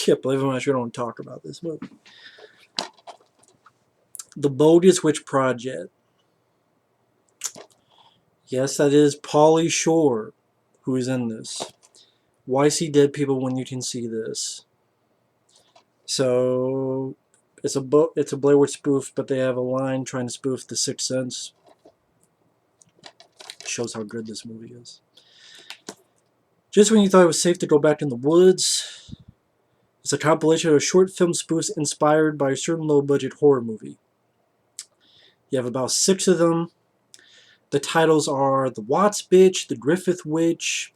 Yeah, believe it or not, we don't talk about this movie. The Bogus Witch Project. Yes, that is Pauly Shore who is in this. Why see dead people when you can see this? So it's a Blair Witch spoof, but they have a line trying to spoof The Sixth Sense. Shows how good this movie is. Just when you thought it was safe to go back in the woods, it's a compilation of short film spoofs inspired by a certain low-budget horror movie. You have about 6 of them. The titles are The Watts Bitch, The Griffith Witch,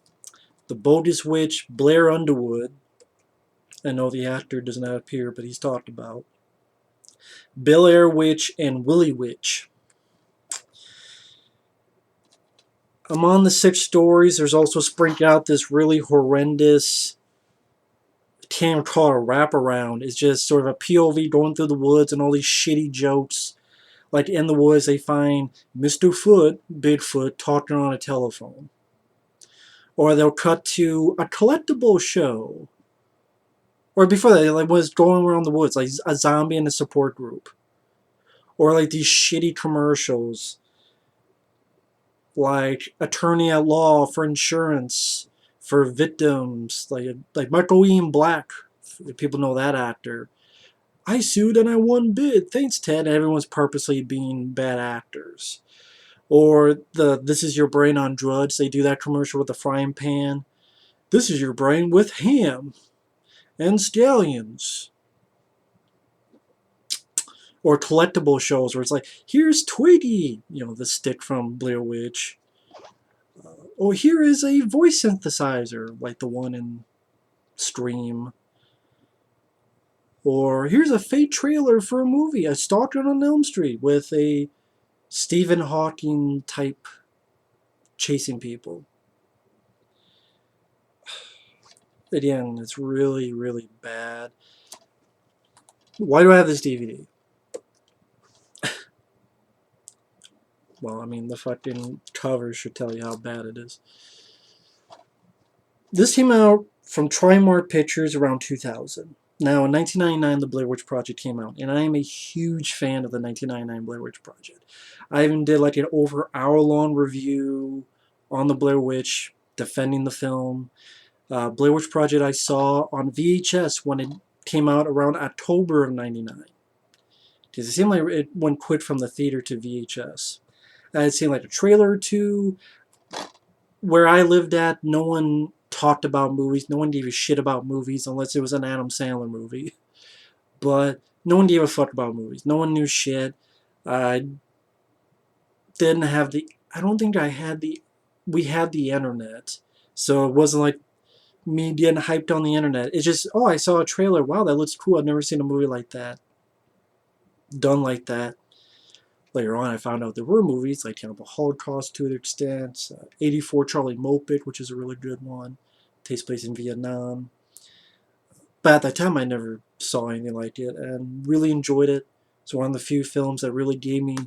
The Bogus Witch, Blair Underwd. I know the actor does not appear, but he's talked about. Blair Witch, and Willy Witch. Among the 6 stories, there's also sprinkled out this really horrendous, can't even call it a wraparound. It's just sort of a POV going through the woods and all these shitty jokes. Like in the woods, they find Mr. Foot, Bigfoot, talking on a telephone. Or they'll cut to a collectible show. Or before that, like was going around the woods, like a zombie in a support group. Or like these shitty commercials. Like attorney at law for insurance for victims, like Michael Ian Black, if people know that actor. I sued and I won bid. Thanks, Ted. Everyone's purposely being bad actors. Or the This Is Your Brain on Drugs. They do that commercial with the frying pan. This is your brain with ham and scallions. Or collectible shows where it's like, here's Twiggy, the stick from Blair Witch. Oh, here is a voice synthesizer, like the one in Scream. Or here's a fake trailer for a movie, A Stalker on Elm Street, with a Stephen Hawking type chasing people. Again, it's really, really bad. Why do I have this DVD? Well, I mean, the fucking cover should tell you how bad it is. This came out from Trimark Pictures around 2000. Now, in 1999, the Blair Witch Project came out, and I am a huge fan of the 1999 Blair Witch Project. I even did like an over hour-long review on the Blair Witch, defending the film. Blair Witch Project I saw on VHS when it came out around October of 99. Because it seemed like it went quick from the theater to VHS. I had seen like a trailer or two. Where I lived at, no one talked about movies. No one gave a shit about movies unless it was an Adam Sandler movie. But no one gave a fuck about movies. No one knew shit. I didn't have the... I don't think I had the... We had the internet. So it wasn't like me getting hyped on the internet. It's just, oh, I saw a trailer. Wow, that looks cool. I've never seen a movie like that. Done like that. Later on, I found out there were movies like Cannibal Holocaust to an extent, 84 Charlie Moped, which is a really good one, takes place in Vietnam. But at that time, I never saw anything like it and really enjoyed it. It's one of the few films that really gave me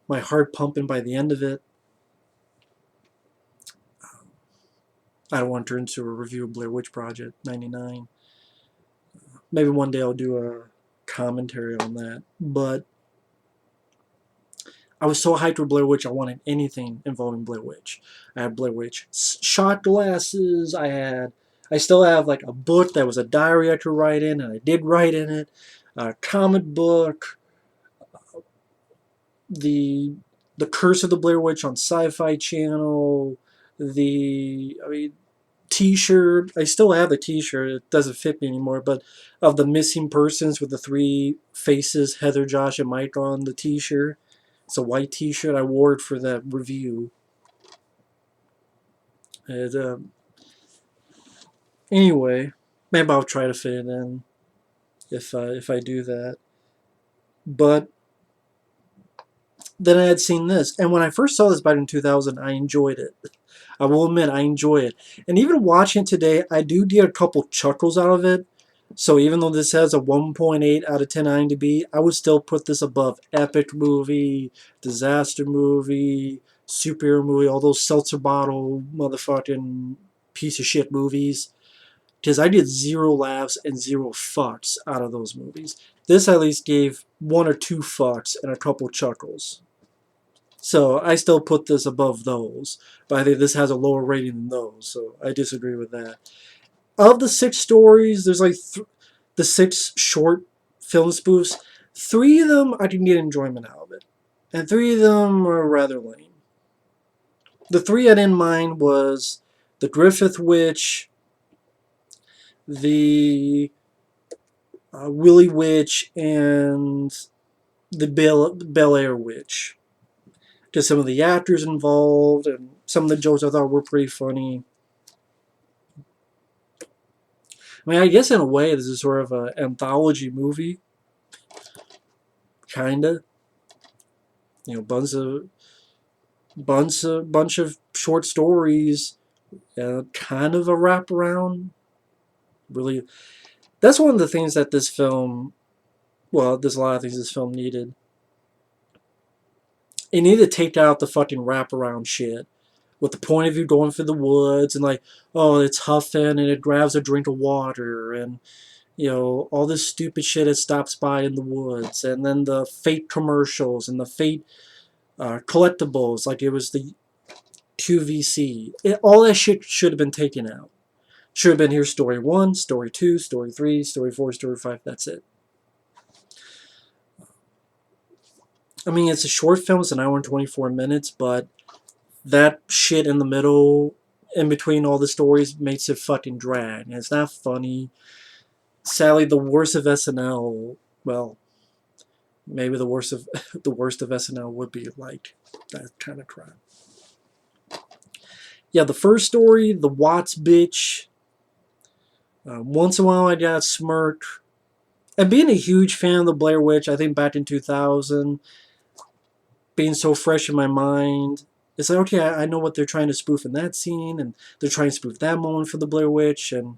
my heart pumping by the end of it. I don't want to turn into a review of Blair Witch Project 99. Maybe one day I'll do a commentary on that, but I was so hyped with Blair Witch, I wanted anything involving Blair Witch. I had Blair Witch shot glasses. I still have like a book that was a diary I could write in, and I did write in it. A comic book. The Curse of the Blair Witch on Sci-Fi Channel. T-shirt. I still have the T-shirt. It doesn't fit me anymore, but of the missing persons with the 3 faces, Heather, Josh, and Mike on the T-shirt. It's a white T-shirt. I wore it for that review. And, anyway, maybe I'll try to fit it in if I do that. But then I had seen this, and when I first saw this back in 2000, I enjoyed it. I will admit, I enjoy it. And even watching it today, I do get a couple chuckles out of it. So even though this has a 1.8 out of 10 IMDb, I would still put this above epic movie, disaster movie, superhero movie, all those seltzer bottle motherfucking piece of shit movies. because I did zero laughs and zero fucks out of those movies. This at least gave one or two fucks and a couple chuckles. So I still put this above those, but I think this has a lower rating than those, so I disagree with that. Of the six stories, there's like the six short film spoofs. Three of them I can get enjoyment out of it, and three of them are rather lame. The three I didn't mind was the Griffith Witch, the Willy Witch, and the Bel Air Witch. Just some of the actors involved and some of the jokes I thought were pretty funny. I mean, I guess in a way this is sort of an anthology movie, kinda. You know, bunch of short stories, kind of a wraparound. Really, that's one of the things that this film. Well, there's a lot of things this film needed. It needed to take out the fucking wraparound shit. With the point of view going through the woods and like, oh, it's huffing and it grabs a drink of water and all this stupid shit it stops by in the woods, and then the fake commercials and the fake collectibles, like it was the QVC. All that shit should have been taken out. Should have been here story 1, story 2, story 3, story 4, story 5, that's it. I mean, it's a short film, it's an hour and 24 minutes, but that shit in the middle, in between all the stories, makes it fucking drag. And it's not funny. Sadly, the worst of SNL, well, maybe the worst of the worst of SNL would be like that kind of crap. Yeah, the first story, the Watts bitch. Once in a while, I got smirk. And being a huge fan of the Blair Witch, I think back in 2000, being so fresh in my mind, it's like, okay, I know what they're trying to spoof in that scene, and they're trying to spoof that moment for the Blair Witch, and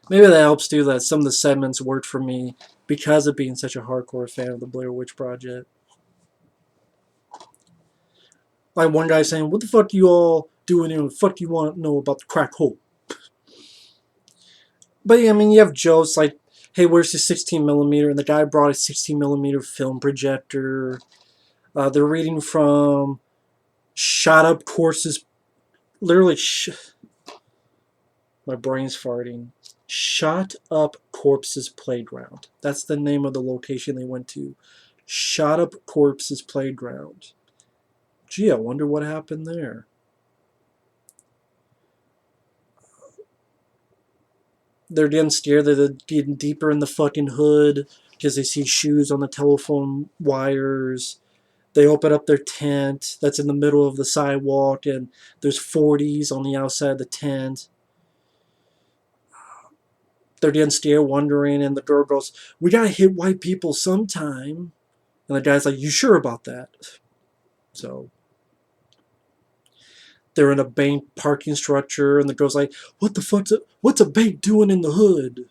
maybe that helps too, that some of the segments worked for me because of being such a hardcore fan of the Blair Witch Project. Like one guy saying, what the fuck you all doing here? What the fuck you want to know about the crack hole? But yeah, I mean, you have jokes like, hey, where's the 16mm? And the guy brought a 16mm film projector. They're reading from Shot Up Corpses. Literally, my brain's farting. Shot Up Corpses Playground. That's the name of the location they went to. Shot Up Corpses Playground. Gee, I wonder what happened there. They're getting scared. They're getting deeper in the fucking hood because they see shoes on the telephone wires. They open up their tent that's in the middle of the sidewalk, and there's 40s on the outside of the tent. They're getting scared, wondering, and the girl goes, we gotta hit white people sometime. And the guy's like, you sure about that? So they're in a bank parking structure, and the girl's like, what's a bank doing in the hood?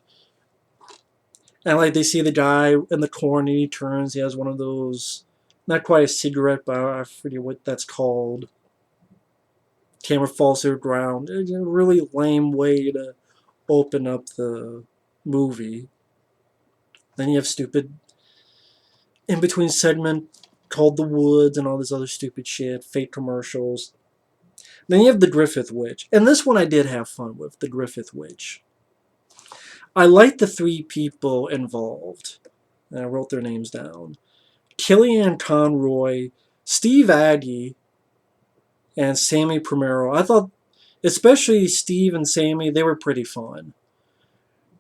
And like they see the guy in the corner, and he turns, he has one of those, not quite a cigarette, but I forget what that's called. Camera falls to the ground. It's a really lame way to open up the movie. Then you have stupid in-between segment called The Woods and all this other stupid shit, fake commercials. Then you have the Griffith Witch. And this one I did have fun with, the Griffith Witch. I liked the three people involved. And I wrote their names down. Kellyanne Conroy, Steve Agee, and Sammy Primero. I thought, especially Steve and Sammy, they were pretty fun.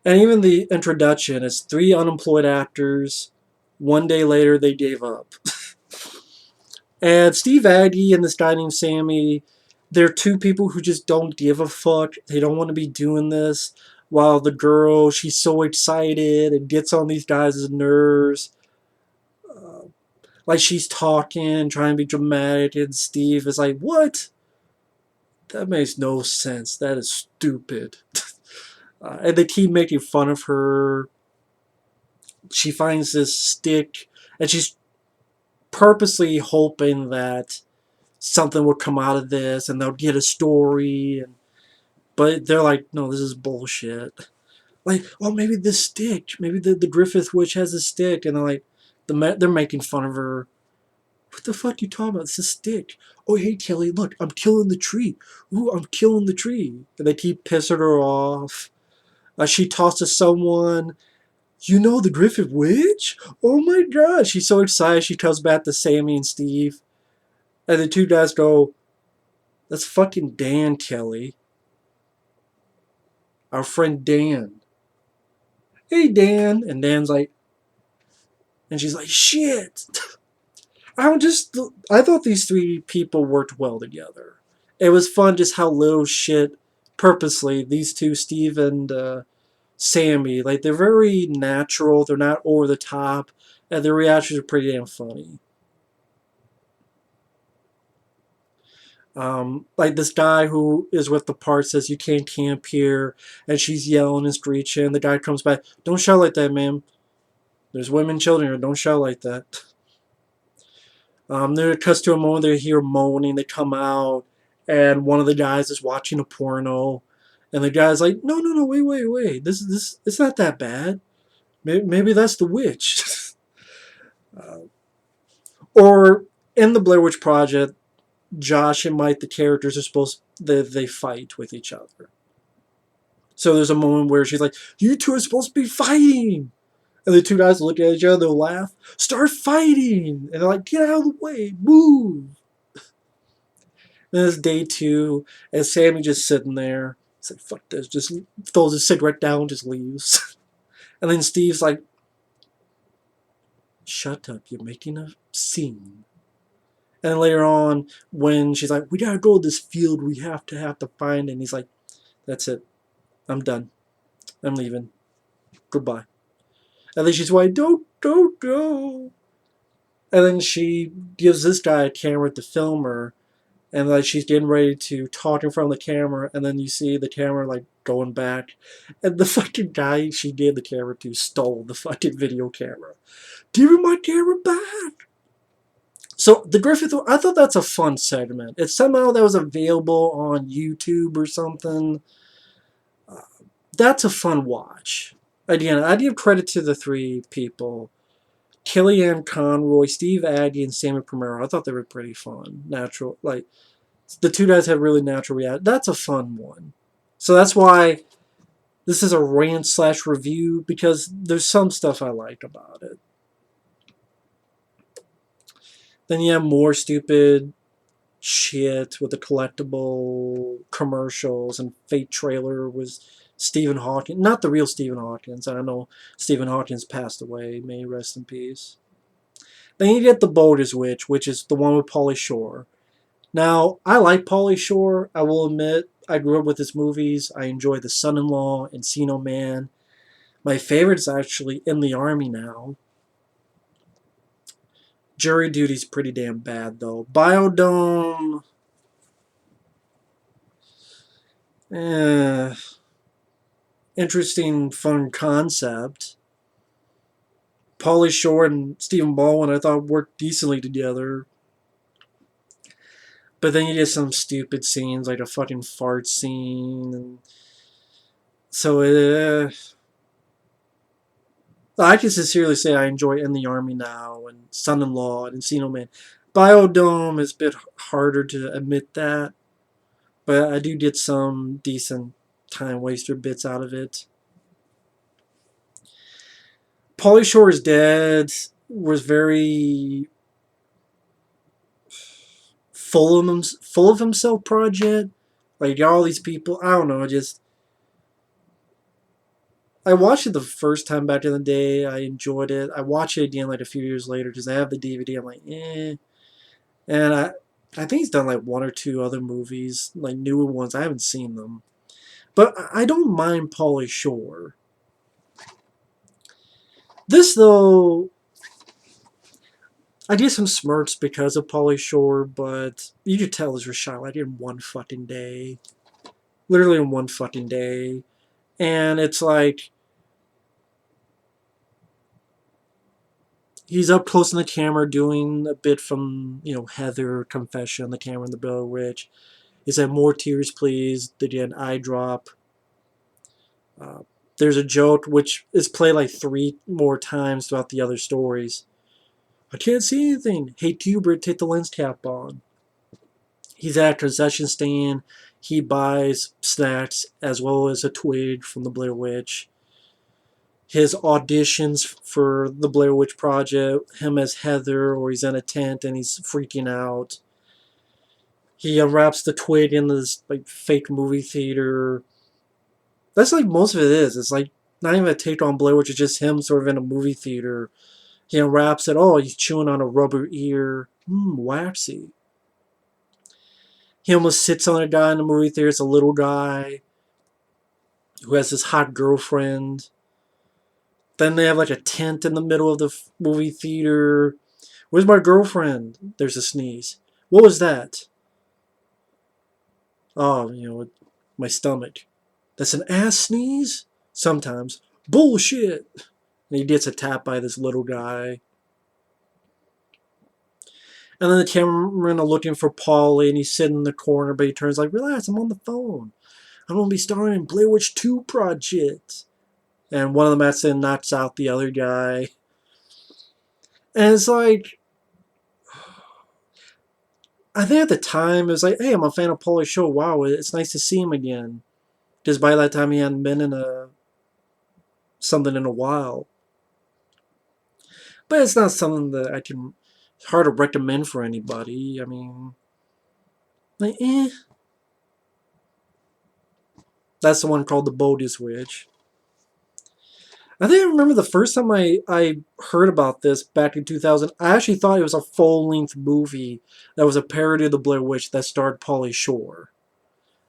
And even the introduction, it's three unemployed actors. One day later, they gave up. And Steve Agee and this guy named Sammy, they're two people who just don't give a fuck. They don't want to be doing this. While the girl, she's so excited and gets on these guys' nerves. Like she's talking, trying to be dramatic, and Steve is like, what? That makes no sense. That is stupid. And they keep making fun of her. She finds this stick, and she's purposely hoping that something will come out of this, and they'll get a story. And But they're like, no, this is bullshit. Like, oh, maybe this stick, maybe the Griffith Witch has a stick, and they're like, they're making fun of her. What the fuck you talking about? It's a stick. Oh, hey, Kelly, look, I'm killing the tree. Ooh, I'm killing the tree. And they keep pissing her off. She tosses someone. You know the Griffith Witch? Oh my god. She's so excited. She comes back to Sammy and Steve. And the two guys go, that's fucking Dan, Kelly. Our friend Dan. Hey, Dan. And Dan's like, and she's like, shit. I thought these three people worked well together. It was fun just how little shit, purposely, these two, Steve and Sammy, like, they're very natural, they're not over the top, and their reactions are pretty damn funny. Like this guy who is with the part says you can't camp here, and she's yelling and screeching. The guy comes back, don't shout like that, ma'am. There's women and children here, don't shout like that. Then it cuts to a moment they hear moaning, they come out, and one of the guys is watching a porno, and the guy's like, no, no, no, wait. This, it's not that bad. Maybe that's the witch. uh, or in the Blair Witch Project, Josh and Mike, the characters, are supposed they fight with each other. So there's a moment where she's like, "You two are supposed to be fighting," and the two guys look at each other, they'll laugh, "Start fighting!" And they're like, "Get out of the way, move!" Then it's day two, and Sammy just sitting there. He's like, "Fuck this!" Just throws his cigarette down, just leaves. And then Steve's like, "Shut up! You're making a scene." And later on, when she's like, "We gotta go to this field, we have to find," and he's like, "That's it. I'm done. I'm leaving. Goodbye." And then she's like, don't go. And then she gives this guy a camera to film her, and like she's getting ready to talk in front of the camera, and then you see the camera like going back, and the fucking guy she gave the camera to stole the fucking video camera. Give me my camera back. So the Griffith, I thought that's a fun segment. It's somehow that was available on YouTube or something. Uh, that's a fun watch. Again, I give credit to the three people. Kellyanne Conroy, Steve Aggie, and Sammy Primero. I thought they were pretty fun. Natural. Like, the two guys have really natural reaction. That's a fun one. So that's why this is a rant slash review, because there's some stuff I like about it. Then you have more stupid shit with the collectible commercials, and fake trailer was Stephen Hawking. Not the real Stephen Hawkins. I know Stephen Hawkings passed away. May he rest in peace. Then you get the Bogus Witch, which is the one with Pauly Shore. Now, I like Pauly Shore. I will admit, I grew up with his movies. I enjoy The Son-in-Law, Encino Man. My favorite is actually In the Army Now. Jury Duty's pretty damn bad, though. Biodome... Eh... Interesting, fun concept. Pauly Shore and Stephen Baldwin, I thought, worked decently together. But then you get some stupid scenes, like a fucking fart scene. And so, I can sincerely say I enjoy In the Army Now and Son-in-Law and Encino Man. Biodome is a bit harder to admit that, but I do get some decent time waster bits out of it. Pauly Shore is Dead was very full of himself project. Like, all these people, I don't know, just... I watched it the first time back in the day. I enjoyed it. I watched it again like a few years later because I have the DVD. I'm like, eh. And I think he's done like one or two other movies, like newer ones. I haven't seen them. But I don't mind Pauly Shore. This, though, I get some smirks because of Pauly Shore, but you could tell this was shot like in one fucking day. Literally in one fucking day. And it's like, he's up close in the camera doing a bit from, Heather, Confession, The Camera and the Blair Witch. He said, "More tears, please." They did an eye drop. Uh, there's a joke which is played like 3 more times throughout the other stories. "I can't see anything. Hey, Hubert, take the lens cap on." He's at a concession stand. He buys snacks as well as a twig from the Blair Witch. His auditions for the Blair Witch Project, him as Heather, or he's in a tent and he's freaking out. He unwraps the twig in this like fake movie theater. That's like most of it is. It's like not even a take on Blair Witch, it's just him sort of in a movie theater. He unwraps it. Oh, he's chewing on a rubber ear. Waxy. He almost sits on a guy in the movie theater. It's a little guy who has this hot girlfriend. Then they have like a tent in the middle of the movie theater. "Where's my girlfriend?" There's a sneeze. "What was that?" "Oh, my stomach." "That's an ass sneeze?" "Sometimes." "Bullshit." And he gets attacked by this little guy. And then the cameramen are looking for Pauly, and he's sitting in the corner, but he turns like, "Relax, I'm on the phone. I'm going to be starring in Blair Witch 2 Project." And one of them accidentally knocks out the other guy. And it's like, I think at the time, it was like, hey, I'm a fan of Pauly Shore. Wow, it's nice to see him again. Because by that time, he hadn't been in something in a while. But it's not something that it's hard to recommend for anybody. I mean, like, eh. That's the one called The Bogus Witch. I think I remember the first time I heard about this back in 2000. I actually thought it was a full-length movie that was a parody of the Blair Witch that starred Pauly Shore.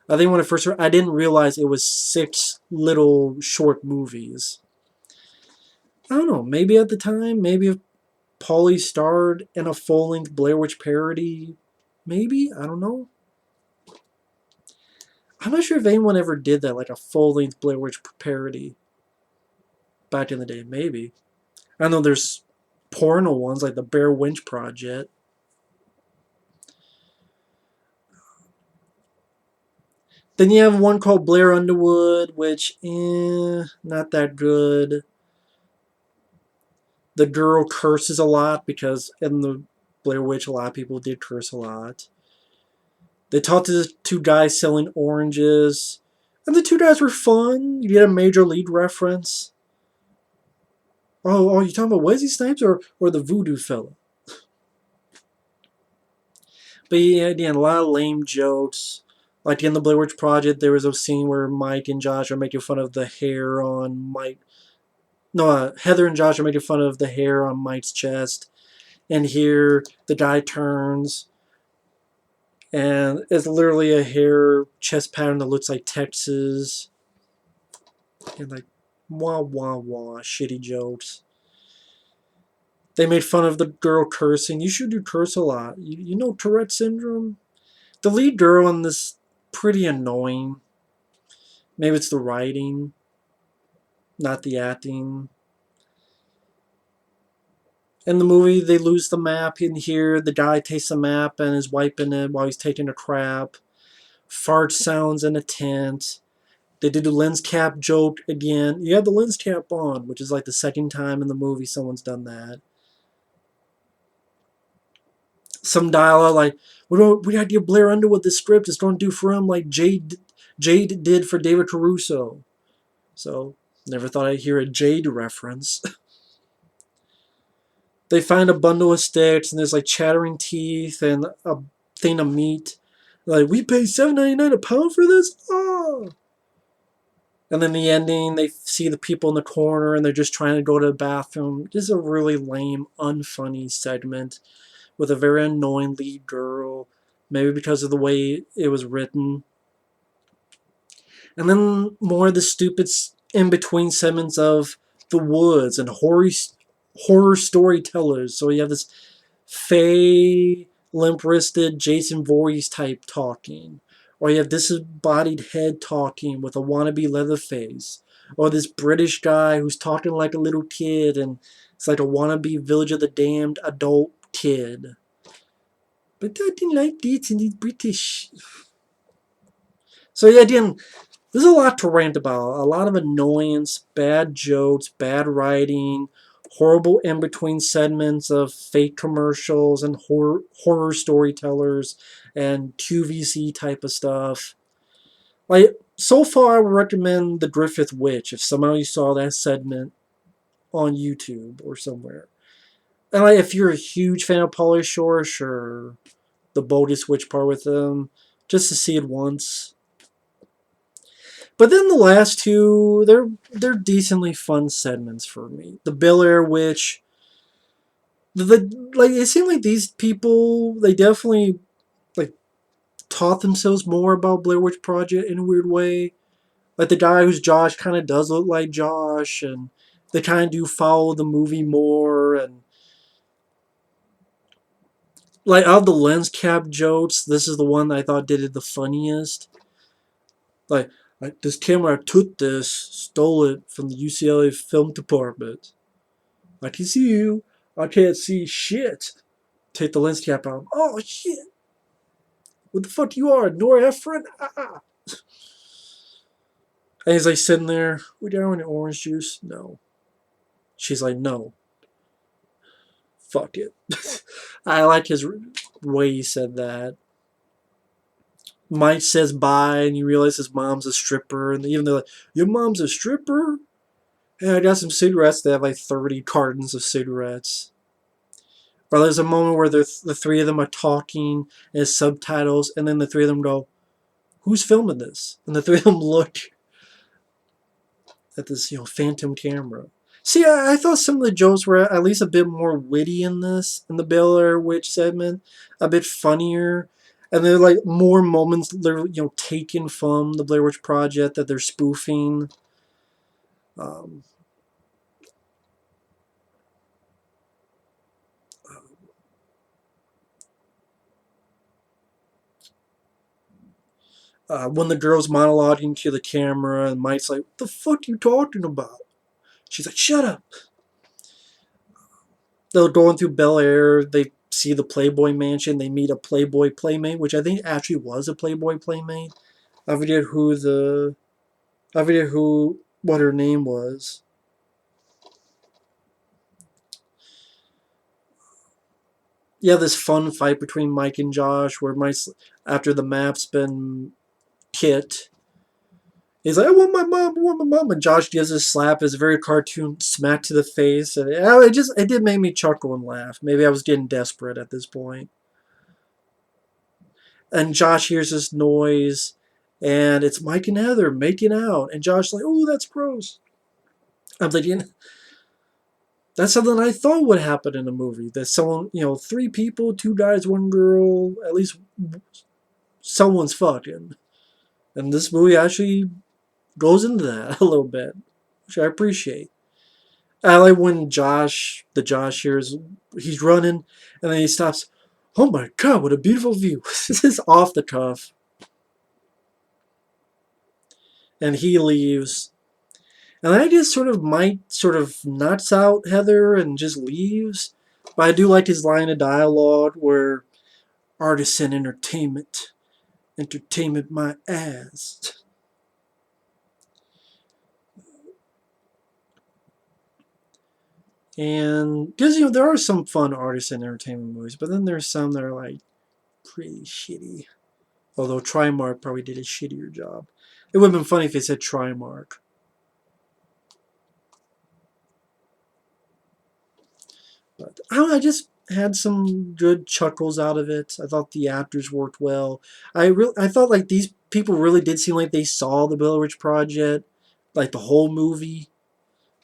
I think when I first heard, I didn't realize it was 6 little short movies. I don't know. Maybe at the time, maybe if Pauly starred in a full-length Blair Witch parody, maybe, I don't know. I'm not sure if anyone ever did that, like a full-length Blair Witch parody back in the day. Maybe. I know there's porno ones like the Blair Witch Project. Then you have one called Blair Underwd, which, not that good. The girl curses a lot because in the Blair Witch, a lot of people did curse a lot. They talked to the 2 guys selling oranges, and the 2 guys were fun. You get a major league reference. Oh, you talking about Wesley Snipes or the voodoo fella? But yeah, again, a lot of lame jokes. Like in the Blair Witch Project, there was a scene where Mike and Josh are making fun of the hair on Mike. No, Heather and Josh are making fun of the hair on Mike's chest. And here, the guy turns, and it's literally a hair chest pattern that looks like Texas. And like, wah, wah, wah, shitty jokes. They made fun of the girl cursing. You should do curse a lot. You know Tourette syndrome? The lead girl in this pretty annoying. Maybe it's the writing, not the acting. In the movie, they lose the map. In here, the guy takes the map and is wiping it while he's taking a crap. Fart sounds in a tent. They did a lens cap joke again. You have the lens cap on, which is like the second time in the movie someone's done that. Some dialogue like, we gotta give Blair Underwd the script. It's gonna do for him like Jade did for David Caruso. So, never thought I'd hear a Jade reference. They find a bundle of sticks and there's like chattering teeth and a thing of meat. Like, we pay $7.99 a pound for this? Oh! And then the ending, they see the people in the corner and they're just trying to go to the bathroom. This is a really lame, unfunny segment with a very annoying lead girl. Maybe because of the way it was written. And then more of the stupid in-between segments of the woods and horror storytellers. So you have this Fey, limp-wristed Jason Voorhees type talking. Or you have disembodied head talking with a wannabe Leatherface. Or this British guy who's talking like a little kid and it's like a wannabe Village of the Damned adult kid. But I didn't like this in the British. So yeah, again, there's a lot to rant about. A lot of annoyance, bad jokes, bad writing, horrible in-between segments of fake commercials and horror storytellers and QVC type of stuff. Like, so far I would recommend The Griffith Witch if somehow you saw that segment on YouTube or somewhere. And like, if you're a huge fan of Pauly Shore, sure, the Bogus Witch part with them, just to see it once. But then the last two, they're decently fun segments for me. The Blair Witch, like it seemed like these people, they definitely like taught themselves more about Blair Witch Project in a weird way. Like the guy who's Josh kind of does look like Josh, and they kind of do follow the movie more. And like out of the lens cap jokes, this is the one that I thought did it the funniest. Like, this camera took this, stole it from the UCLA film department. I can see you. I can't see shit. Take the lens cap out. Oh shit! What the fuck you are, Nora Ephron? Ah. And he's like sitting there. We down any orange juice? No. She's like, no. Fuck it. I like his way he said that. Mike says bye, and you realize his mom's a stripper, and even they're like, your mom's a stripper? Yeah, I got some cigarettes. They have like 30 cartons of cigarettes. Or there's a moment where the three of them are talking and it's subtitles, and then the three of them go, who's filming this? And the three of them look at this, phantom camera. See, I thought some of the jokes were at least a bit more witty in the Blair Witch segment, a bit funnier, and they're like more moments they're taken from the Blair Witch Project that they're spoofing. Um, when the girl's monologuing to the camera, and Mike's like, "What the fuck you talking about?" She's like, "Shut up." They're going through Bel Air. They see the Playboy Mansion. They meet a Playboy playmate, which I think actually was a Playboy playmate. I forget what her name was. Yeah, this fun fight between Mike and Josh, where Mike's after the map's been hit. He's like, I want my mom, and Josh gives a slap, as a very cartoon smack to the face, and it did make me chuckle and laugh. Maybe I was getting desperate at this point. And Josh hears this noise, and it's Mike and Heather making out, and Josh's like, oh, that's gross. I'm thinking, that's something I thought would happen in a movie. That someone, three people, two guys, one girl, at least someone's fucking. And this movie actually goes into that a little bit, which I appreciate. I like when the Josh hears he's running, and then he stops. Oh my god, what a beautiful view! This is off the cuff. And he leaves. And I just might nuts out Heather and just leaves. But I do like his line of dialogue where artisan entertainment, entertainment my ass. And because there are some fun artisan entertainment movies, but then there's some that are like pretty shitty. Although Trimark probably did a shittier job. It would have been funny if they said Trimark. But I don't know, I just had some good chuckles out of it. I thought the actors worked well. I thought like these people really did seem like they saw the Blair Witch Project, like the whole movie,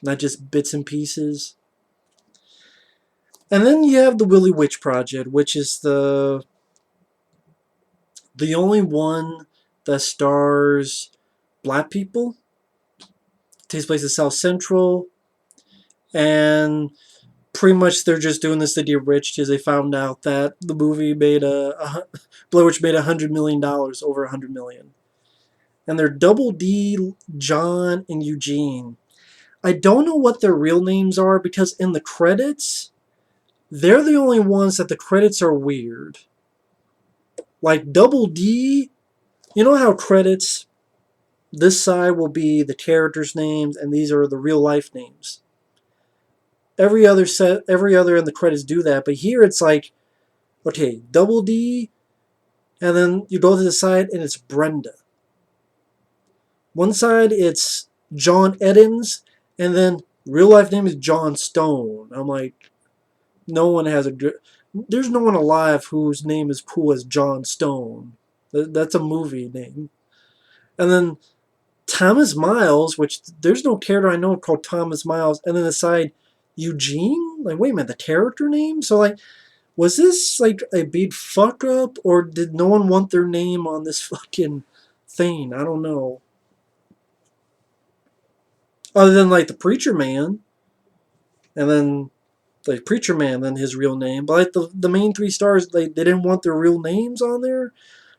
not just bits and pieces. And then you have the Willy Witch Project, which is the only one that stars black people. It takes place in South Central, and pretty much they're just doing this to get rich because they found out that the movie made Blair Witch made $100 million, over $100 million, and they're Double D, John, and Eugene. I don't know what their real names are because in the credits, they're the only ones that the credits are weird. Like Double D, You know how credits, this side will be the characters' names, and these are the real life names. Every other in the credits do that, but here it's like, okay, double D, and then you go to the side and it's Brenda. One side it's John Eddins, and then real life name is John Stone. I'm like, no one has a good. There's no one alive whose name is cool as John Stone. That's a movie name. And then Thomas Miles, which there's no character I know called Thomas Miles, and then aside Eugene. Like, wait a minute, the character name. So like, was this like a big fuck up, or did no one want their name on this fucking thing? I don't know. Other than like the Preacher Man, and then the Preacher Man, then his real name. But like the main three stars, they didn't want their real names on there.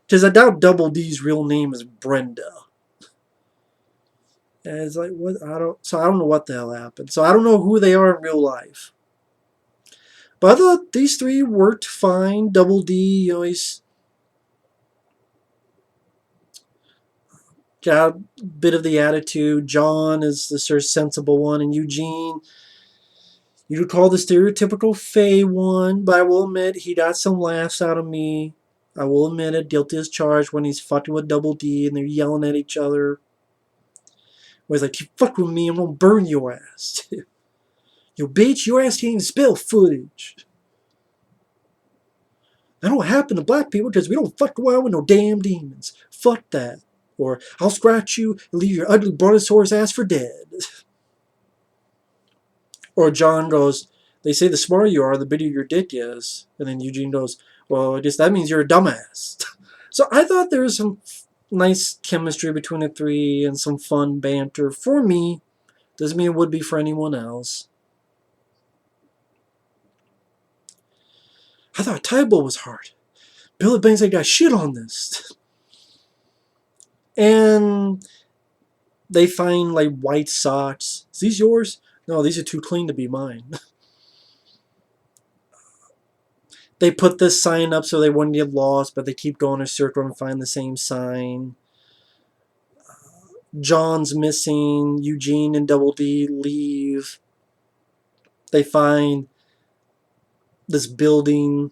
Because I doubt Double D's real name is Brenda. And it's like, what? I don't know what the hell happened. So I don't know who they are in real life. But I thought these three worked fine. Double D, you know, he's got a bit of the attitude. John is the sort of sensible one. And Eugene, you could call the stereotypical Fey one. But I will admit, he got some laughs out of me. I will admit it, guilty as charged, when he's fucking with Double D and they're yelling at each other. Where he's like, you fuck with me, I'm gonna burn your ass. Yo, bitch, your ass can't even spell footage. That don't happen to black people because we don't fuck around with no damn demons. Fuck that. Or I'll scratch you and leave your ugly brontosaurus ass for dead. Or John goes, they say the smarter you are, the bigger your dick is. And then Eugene goes, well, I guess that means you're a dumbass. So I thought there was some nice chemistry between the three and some fun banter. For me, doesn't mean it would be for anyone else. I thought Tybo was hard. Billy Banks, I got shit on this. And they find like white socks. Is these yours? No, these are too clean to be mine. They put this sign up so they wouldn't get lost, but they keep going in a circle and find the same sign. John's missing. Eugene and Double D leave. They find this building.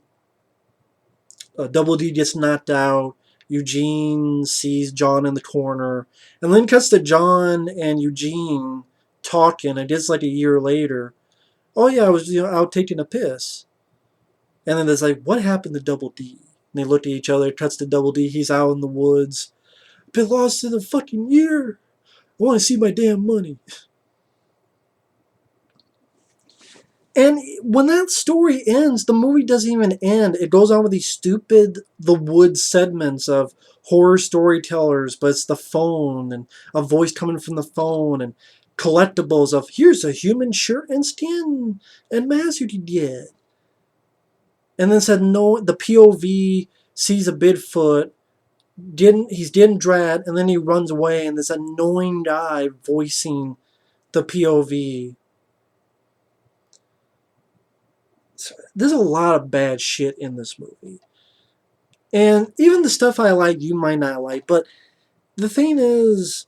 Double D gets knocked out. Eugene sees John in the corner. And then cuts to John and Eugene talking. I guess like a year later. Oh yeah, I was out taking a piss. And then there's like, what happened to Double D? And they look at each other. It cuts to Double D. He's out in the woods. Been lost in a fucking year. I want to see my damn money. And when that story ends, the movie doesn't even end. It goes on with these stupid The Woods segments of horror storytellers, but it's the phone and a voice coming from the phone and collectibles of here's a human shirt and skin and mask you could get. And then said no, the POV sees a Bigfoot, he's getting dragged, and then he runs away, and this annoying guy voicing the POV. There's a lot of bad shit in this movie. And even the stuff I like, you might not like. But the thing is,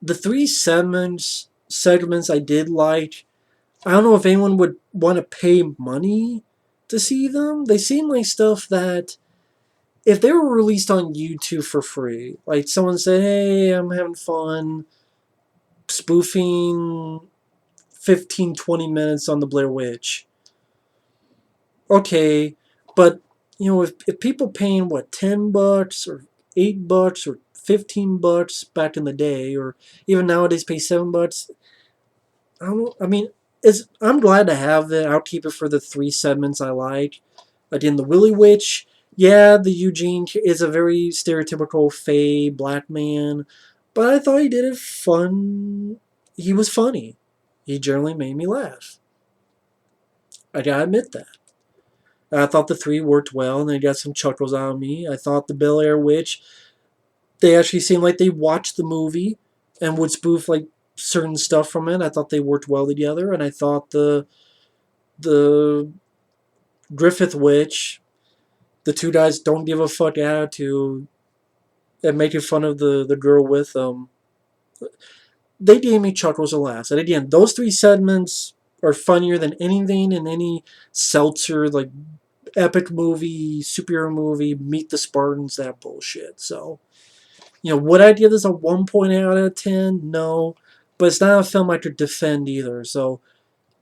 the three segments I did like, I don't know if anyone would want to pay money to see them. They seem like stuff that, if they were released on YouTube for free, like someone said, hey, I'm having fun spoofing 15-20 minutes on the Blair Witch. Okay, but you know, if people paying what, $10 or $8 or $15 back in the day, or even nowadays pay $7, I don't know. I mean, I'm glad to have that. I'll keep it for the three segments I like. Again, the Willy Witch. Yeah, the Eugene is a very stereotypical Fey black man, but I thought he did it fun. He was funny. He generally made me laugh. I gotta admit that. I thought the three worked well, and they got some chuckles out of me. I thought the Blair Witch, they actually seemed like they watched the movie and would spoof like certain stuff from it. I thought they worked well together, and I thought the Griffith Witch, the two guys don't give a fuck attitude and making fun of the girl with them. They gave me chuckles a last. And again, those three segments are funnier than anything in any seltzer, like epic movie, superhero movie, Meet the Spartans, that bullshit. So, would I give this a 1.8 out of 10? No. But it's not a film I could defend either. So,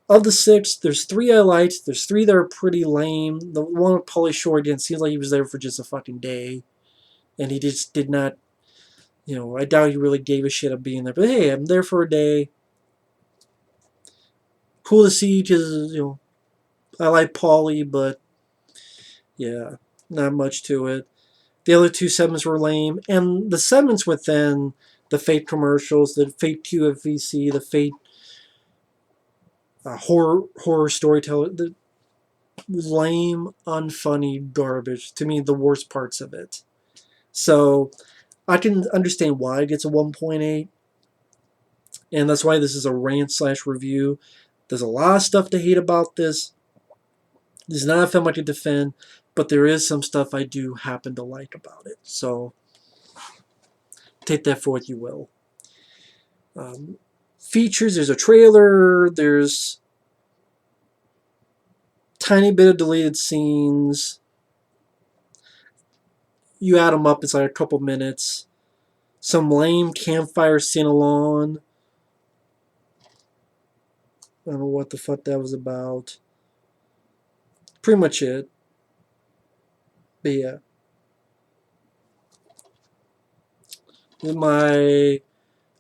of the six, there's three I liked. There's three that are pretty lame. The one with Pauly Shore, again, seems like he was there for just a fucking day. And he just did not, I doubt he really gave a shit of being there. But hey, I'm there for a day. Cool to see because, I like Pauly, but yeah, not much to it. The other two segments were lame. And the segments within the fake commercials, the fake QFVC, the fake horror storyteller, the lame, unfunny garbage. To me, the worst parts of it. So I can understand why it gets a 1.8, and that's why this is a rant/review. There's a lot of stuff to hate about this. This is not a film I could defend, but there is some stuff I do happen to like about it. So take that for what you will. Features, there's a trailer, there's tiny bit of deleted scenes. You add them up, it's like a couple minutes. Some lame campfire sing-along. I don't know what the fuck that was about. Pretty much it. But yeah. My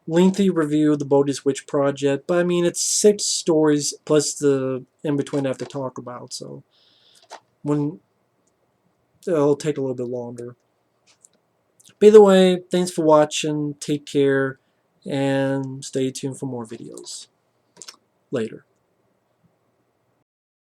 lengthy review of the Bogus Witch Project. But I mean, it's 6 stories plus the in-between I have to talk about. So it'll take a little bit longer. But either way, thanks for watching. Take care. And stay tuned for more videos. Later.